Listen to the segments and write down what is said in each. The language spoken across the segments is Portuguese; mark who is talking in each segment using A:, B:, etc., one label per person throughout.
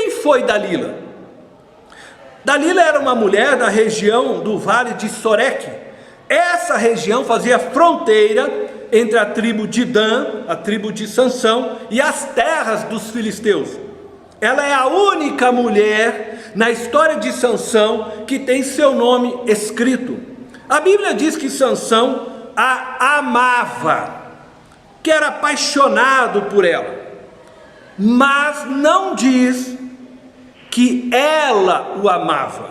A: Quem foi Dalila? Dalila era uma mulher da região do vale de Soreque. Essa região fazia fronteira entre a tribo de Dan, a tribo de Sansão, e as terras dos filisteus. Ela é a única mulher na história de Sansão que tem seu nome escrito. A Bíblia diz que Sansão a amava, que era apaixonado por ela, mas não diz que ela o amava.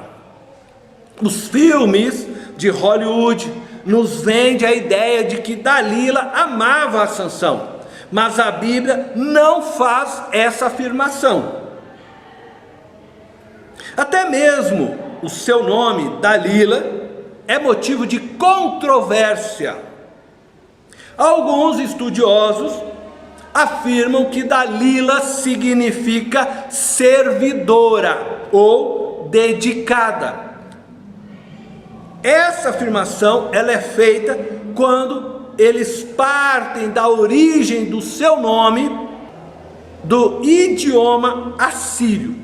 A: Os filmes de Hollywood nos vendem a ideia de que Dalila amava a Sansão, mas a Bíblia não faz essa afirmação. Até mesmo o seu nome, Dalila, é motivo de controvérsia. Alguns estudiosos afirmam que Dalila significa servidora ou dedicada. Essa afirmação ela é feita quando eles partem da origem do seu nome do idioma assírio.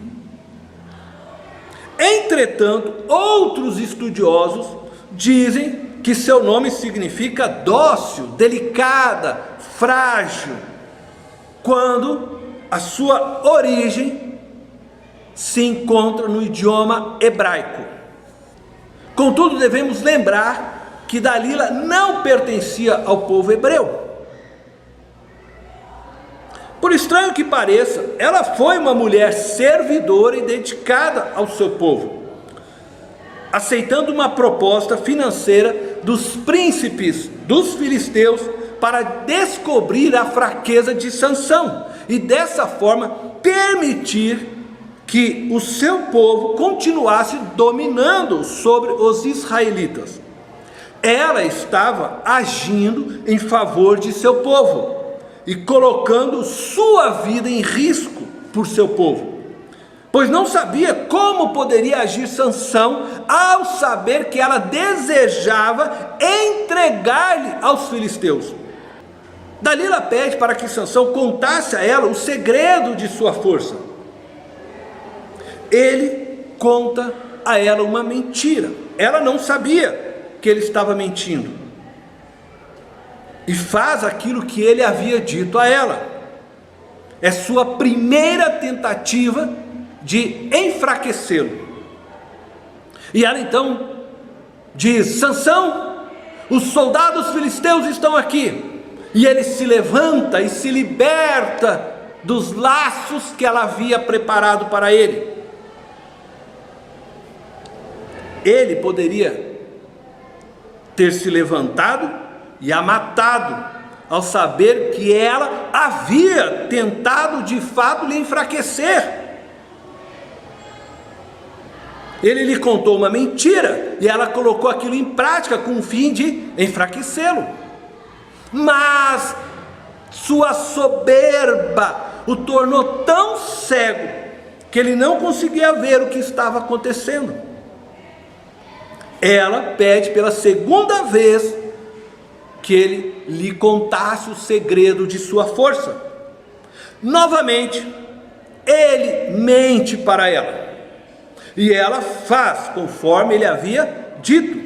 A: Entretanto, outros estudiosos dizem que seu nome significa dócil, delicada, frágil, quando a sua origem se encontra no idioma hebraico. Contudo, devemos lembrar que Dalila não pertencia ao povo hebreu. Por estranho que pareça, ela foi uma mulher servidora e dedicada ao seu povo, aceitando uma proposta financeira dos príncipes dos filisteus para descobrir a fraqueza de Sansão e dessa forma permitir que o seu povo continuasse dominando sobre os israelitas. Ela estava agindo em favor de seu povo e colocando sua vida em risco por seu povo, pois não sabia como poderia agir Sansão ao saber que ela desejava entregar-lhe aos filisteus. Dalila pede para que Sansão contasse a ela o segredo de sua força. Ele conta a ela uma mentira. Ela não sabia que ele estava mentindo e faz aquilo que ele havia dito a ela. É sua primeira tentativa de enfraquecê-lo. E ela então diz: Sansão, os soldados filisteus estão aqui. E ele se levanta e se liberta dos laços que ela havia preparado para ele. Ele poderia ter se levantado e a matado, ao saber que ela havia tentado de fato lhe enfraquecer. Ele lhe contou uma mentira e ela colocou aquilo em prática com o fim de enfraquecê-lo. Mas sua soberba o tornou tão cego que ele não conseguia ver o que estava acontecendo. Ela pede pela segunda vez que ele lhe contasse o segredo de sua força. Novamente, ele mente para ela, e ela faz conforme ele havia dito.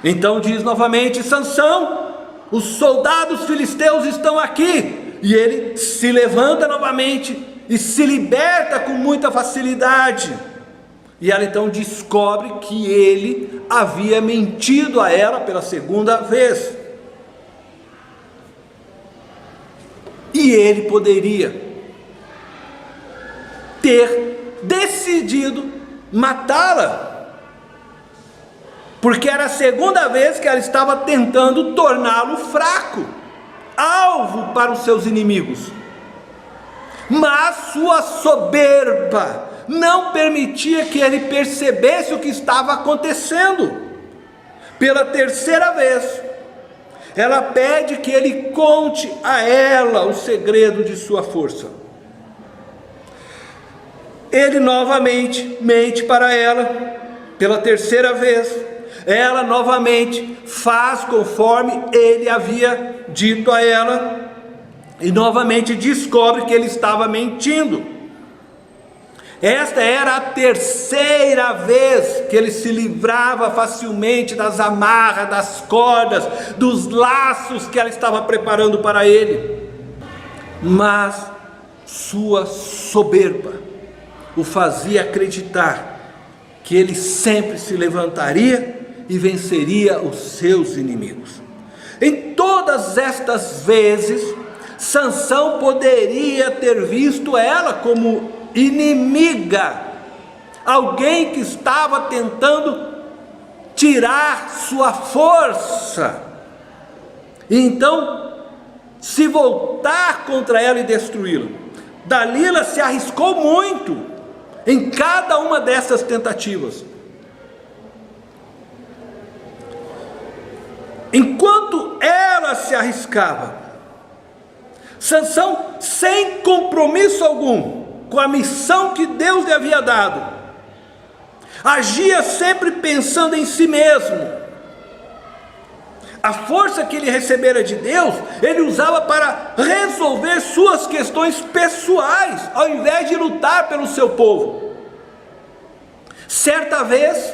A: Então diz novamente: Sansão, os soldados filisteus estão aqui. E ele se levanta novamente e se liberta com muita facilidade. E ela então descobre que ele havia mentido a ela pela segunda vez. E ele poderia ter decidido matá-la, porque era a segunda vez que ela estava tentando torná-lo fraco, alvo para os seus inimigos. Mas sua soberba não permitia que ele percebesse o que estava acontecendo. Pela terceira vez, ela pede que ele conte a ela o segredo de sua força. Ele novamente mente para ela, pela terceira vez. Ela novamente faz conforme ele havia dito a ela. E novamente descobre que ele estava mentindo. Esta era a terceira vez que ele se livrava facilmente das amarras, das cordas, dos laços que ela estava preparando para ele. Mas sua soberba o fazia acreditar que ele sempre se levantaria e venceria os seus inimigos. Em todas estas vezes, Sansão poderia ter visto ela como inimiga, alguém que estava tentando tirar sua força, e então se voltar contra ela e destruí-la. Dalila se arriscou muito em cada uma dessas tentativas. Enquanto ela se arriscava, Sansão, sem compromisso algum com a missão que Deus lhe havia dado, agia sempre pensando em si mesmo. A força que ele recebera de Deus, ele usava para resolver suas questões pessoais, ao invés de lutar pelo seu povo. Certa vez,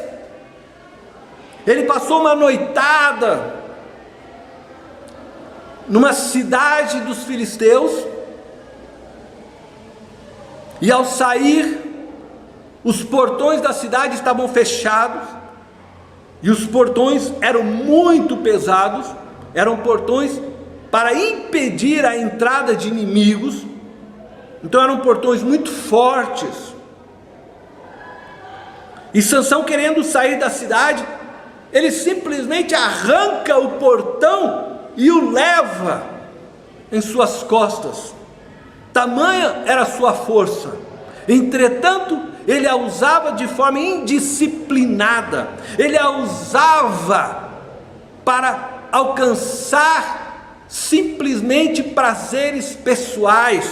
A: ele passou uma noitada numa cidade dos filisteus, e ao sair, os portões da cidade estavam fechados, e os portões eram muito pesados, eram portões para impedir a entrada de inimigos, então eram portões muito fortes. E Sansão, querendo sair da cidade, ele simplesmente arranca o portão e o leva em suas costas. Tamanha era a sua força. Entretanto, ele a usava de forma indisciplinada, ele a usava para alcançar simplesmente prazeres pessoais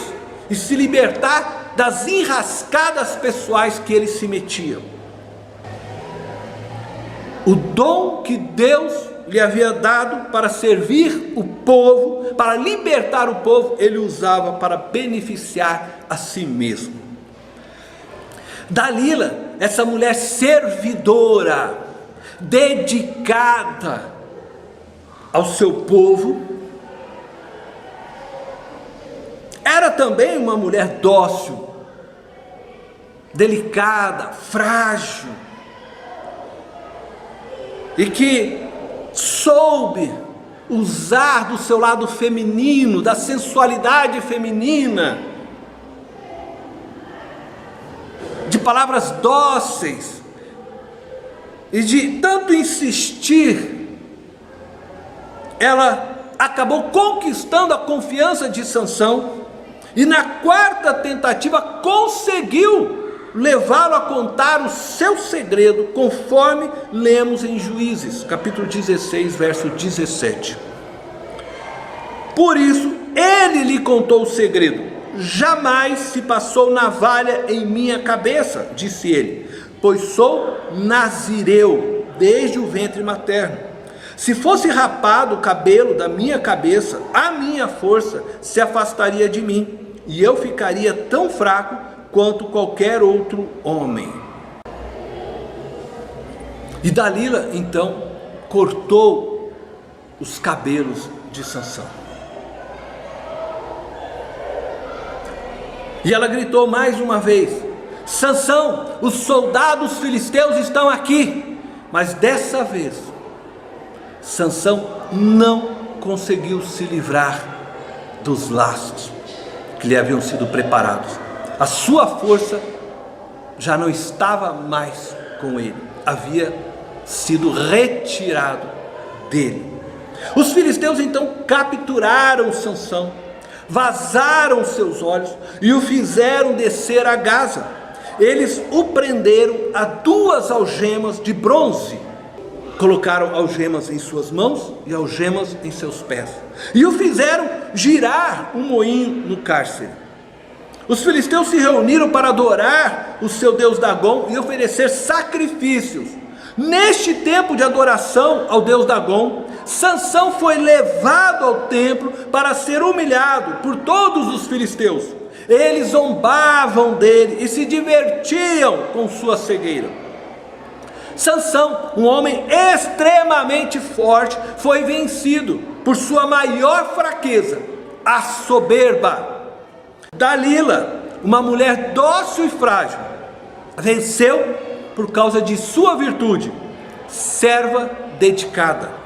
A: e se libertar das enrascadas pessoais que ele se metia. O dom que Deus lhe havia dado para servir o povo, para libertar o povo, ele usava para beneficiar a si mesmo. Dalila, essa mulher servidora, dedicada ao seu povo, era também uma mulher dócil, delicada, frágil, e que soube usar do seu lado feminino, da sensualidade feminina, de palavras dóceis, e de tanto insistir, ela acabou conquistando a confiança de Sansão, e na quarta tentativa conseguiu levá-lo a contar o seu segredo, conforme lemos em Juízes, capítulo 16, verso 17. Por isso, ele lhe contou o segredo. Jamais se passou navalha em minha cabeça, disse ele, pois sou nazireu desde o ventre materno. Se fosse rapado o cabelo da minha cabeça, a minha força se afastaria de mim, e eu ficaria tão fraco quanto qualquer outro homem. E Dalila então cortou os cabelos de Sansão. E ela gritou mais uma vez: Sansão, os soldados filisteus estão aqui. Mas dessa vez, Sansão não conseguiu se livrar dos laços que lhe haviam sido preparados. A sua força já não estava mais com ele, havia sido retirado dele. Os filisteus então capturaram Sansão, vazaram seus olhos e o fizeram descer a Gaza. Eles o prenderam a 2 algemas de bronze, colocaram algemas em suas mãos e algemas em seus pés, e o fizeram girar um moinho no cárcere. Os filisteus se reuniram para adorar o seu deus Dagom e oferecer sacrifícios. Neste tempo de adoração ao deus Dagom, Sansão foi levado ao templo para ser humilhado por todos os filisteus. Eles zombavam dele e se divertiam com sua cegueira. Sansão, um homem extremamente forte, foi vencido por sua maior fraqueza, a soberba. Dalila, uma mulher dócil e frágil, venceu por causa de sua virtude, serva dedicada.